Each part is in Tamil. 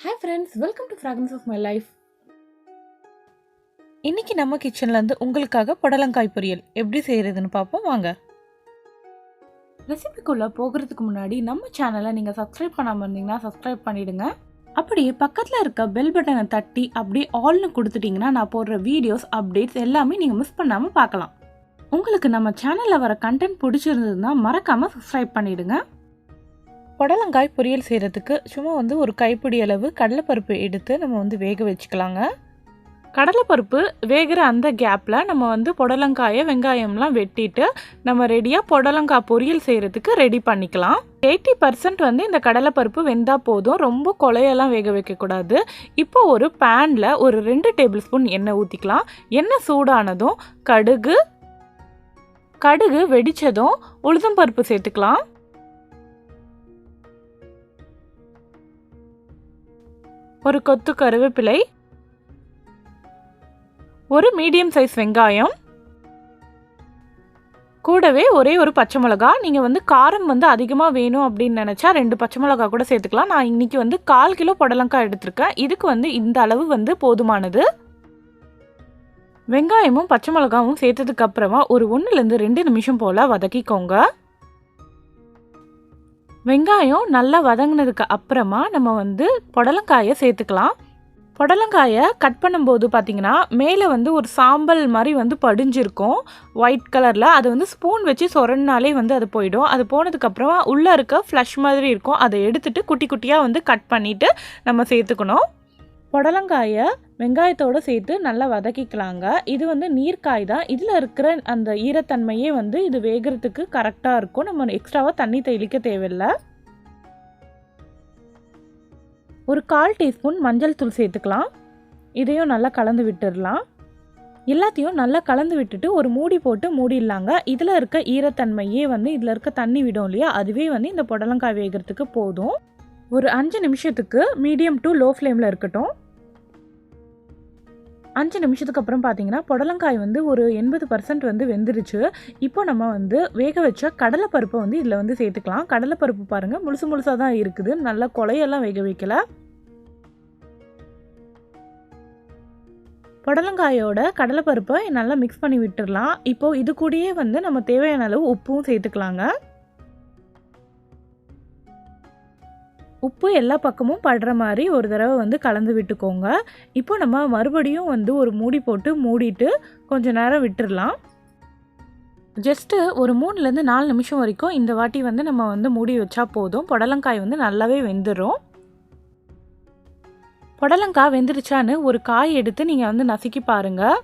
Hi friends, welcome to fragrance of my life. இன்றைக்கி நம்ம கிச்சன்லேருந்து உங்களுக்காக புடலங்காய் பொரியல் எப்படி செய்கிறதுன்னு பார்ப்போம் வாங்க. ரெசிபிக்குள்ளே போகிறதுக்கு முன்னாடி நம்ம சேனலை நீங்கள் சப்ஸ்கிரைப் பண்ணாமல் இருந்தீங்கன்னா சப்ஸ்கிரைப் பண்ணிவிடுங்க. அப்படியே பக்கத்தில் இருக்க பெல் பட்டனை தட்டி அப்படியே ஆல்னு கொடுத்துட்டிங்கன்னா நான் போடுற வீடியோஸ் அப்டேட்ஸ் எல்லாமே நீங்கள் மிஸ் பண்ணாமல் பார்க்கலாம். உங்களுக்கு நம்ம சேனலில் வர கண்டென்ட் பிடிச்சிருந்ததுன்னா மறக்காமல் சப்ஸ்கிரைப் பண்ணிவிடுங்க. புடலங்காய் பொரியல் செய்கிறதுக்கு சும்மா ஒரு கைப்பிடி அளவு கடலைப்பருப்பு எடுத்து நம்ம வேக வச்சுக்கலாங்க. கடலைப்பருப்பு வேகிற அந்த கேப்பில் நம்ம புடலங்காயை வெங்காயம்லாம் வெட்டிட்டு நம்ம ரெடியாக புடலங்காய் பொரியல் செய்கிறதுக்கு ரெடி பண்ணிக்கலாம். 80% இந்த கடலைப்பருப்பு வெந்தால் போதும், ரொம்ப கொலையெல்லாம் வேக வைக்கக்கூடாது. இப்போ ஒரு பேனில் ஒரு 2 டேபிள் ஸ்பூன் எண்ணெய் ஊற்றிக்கலாம். எண்ணெய் சூடானதும் கடுகு வெடித்ததும் உளுத்தம்பருப்பு சேர்த்துக்கலாம். ஒரு கொத்து கருவேப்பிலை, ஒரு மீடியம் சைஸ் வெங்காயம், கூடவே ஒரு பச்சை மிளகா. நீங்கள் காரம் அதிகமாக வேணும் அப்படின்னு நினச்சா 2 பச்சை மிளகா கூட சேர்த்துக்கலாம். நான் இன்றைக்கி 1/4 கிலோ புடலங்காய் எடுத்திருக்கேன். இதுக்கு இந்த அளவு போதுமானது. வெங்காயமும் பச்சை மிளகாவும் சேர்த்ததுக்கு அப்புறமா ஒரு 1லேருந்து 2 நிமிஷம் போல் வதக்கிக்கோங்க. வெங்காயம் நல்லா வதங்கினதுக்கு அப்புறமா நம்ம புடலங்காயை சேர்த்துக்கலாம். புடலங்காயை கட் பண்ணும்போது பார்த்திங்கன்னா மேலே ஒரு சாம்பல் மாதிரி படிஞ்சிருக்கும் ஒயிட் கலரில். அது ஸ்பூன் வச்சு சொரனாலே அது போயிடும். அது போனதுக்கப்புறமா உள்ளே இருக்க ஃப்ளஷ் மாதிரி இருக்கும். அதை எடுத்துகிட்டு குட்டி குட்டியாக கட் பண்ணிவிட்டு நம்ம சேர்த்துக்கணும். புடலங்காயை வெங்காயத்தோடு சேர்த்து நல்லா வதக்கிக்கலாங்க. இது நீர்க்காய் தான். இதில் இருக்கிற அந்த ஈரத்தன்மையே இது வேகிறதுக்கு கரெக்டாக இருக்கும். நம்ம எக்ஸ்ட்ராவாக தண்ணி தெளிக்க தேவையில்லை. ஒரு 1/4 டீஸ்பூன் மஞ்சள் தூள் சேர்த்துக்கலாம். இதையும் நல்லா கலந்து விட்டுடலாம். எல்லாத்தையும் நல்லா கலந்து விட்டுட்டு ஒரு மூடி போட்டு மூடிடலாங்க. இதில் இருக்க ஈரத்தன்மையே இதில் இருக்க தண்ணி விடும் இல்லையா, அதுவே இந்த புடலங்காய் வேகிறதுக்கு போதும். ஒரு 5 நிமிஷத்துக்கு மீடியம் டு லோ ஃப்ளேமில் இருக்கட்டும். 5 நிமிஷத்துக்கு அப்புறம் பார்த்தீங்கன்னா புடலங்காய் ஒரு 80% வெந்துருச்சு. இப்போ நம்ம வேக வச்ச கடலைப்பருப்பை இதில் சேர்த்துக்கலாம். கடலைப்பருப்பு பாருங்கள், முழுசாக தான் இருக்குது, நல்லா கொலையெல்லாம் வேக வைக்கல. புடலங்காயோட கடலைப்பருப்பை நல்லா மிக்ஸ் பண்ணி விட்டுடலாம். இப்போது இது கூடயே நம்ம தேவையான அளவு உப்பும் சேர்த்துக்கலாங்க. உப்பு எல்லா பக்கமும் படுற மாதிரி ஒரு தடவை கலந்து விட்டுக்கோங்க. இப்போ நம்ம மறுபடியும் ஒரு மூடி போட்டு மூடிட்டு கொஞ்சம் நேரம் விட்டுடலாம். ஜஸ்ட்டு ஒரு 3லேருந்து 4 நிமிஷம் வரைக்கும் இந்த வாட்டி நம்ம மூடி வச்சா போதும். புடலங்காய் நல்லாவே வெந்துடும். புடலங்காய் வெந்துருச்சான்னு ஒரு காய் எடுத்து நீங்கள் நசுக்கி பாருங்கள்.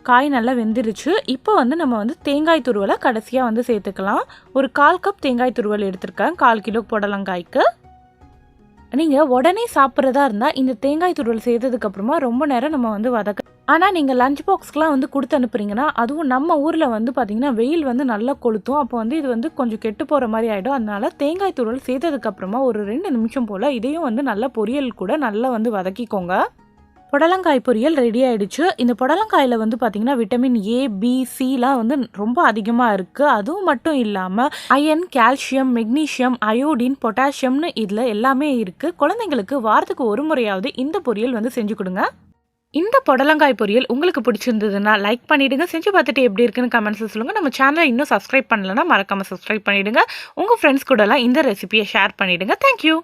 காய் நல்லா வெந்துருச்சு. இப்போ நம்ம தேங்காய் துருவலை கடைசியாக சேர்த்துக்கலாம். ஒரு 1/4 கப் தேங்காய் துருவல் எடுத்திருக்கேன் 1/4 கிலோ புடலங்காய்க்கு. நீங்கள் உடனே சாப்பிட்றதா இருந்தால் இந்த தேங்காய் துருவல் சேர்த்ததுக்கப்புறமா ரொம்ப நேரம் நம்ம வதக்க. ஆனால் நீங்கள் லஞ்ச் பாக்ஸ்க்கெலாம் கொடுத்து அனுப்புறீங்கன்னா, அதுவும் நம்ம ஊரில் பார்த்தீங்கன்னா வெயில் நல்லா கொளுத்தும். அப்போ இது கொஞ்சம் கெட்டு போகிற மாதிரி ஆகிடும். அதனால தேங்காய் துருவல் சேர்த்ததுக்கப்புறமா ஒரு 2 நிமிஷம் போல் இதையும் நல்லா பொரியல் கூட நல்லா வதக்கிக்கோங்க. புடலங்காய் பொரியல் ரெடி ஆகிடுச்சு. இந்த புடலங்காயில் பார்த்திங்கன்னா விட்டமின் ஏ, பி, சிலாம் ரொம்ப அதிகமாக இருக்குது. அதுவும் மட்டும் இல்லாமல் அயன், கால்சியம், மெக்னீசியம், அயோடின், பொட்டாசியம்னு இதில் எல்லாமே இருக்குது. குழந்தைங்களுக்கு வாரத்துக்கு ஒரு முறையாவது இந்த பொரியல் செஞ்சு கொடுங்க. இந்த புடலங்காய் பொரியல் உங்களுக்கு பிடிச்சிருந்ததுன்னா லைக் பண்ணிவிடுங்க. செஞ்சு பார்த்துட்டு எப்படி இருக்குன்னு கமெண்ட்ஸில் சொல்லுங்கள். நம்ம சேனலை இன்னும் சப்ஸ்கிரைப் பண்ணலன்னா மறக்காமல் சப்ஸ்கிரைப் பண்ணிவிடுங்க. உங்கள் ஃப்ரெண்ட்ஸ் கூடலாம் இந்த ரெசிபியை ஷேர் பண்ணிவிடுங்க. தேங்க்யூ.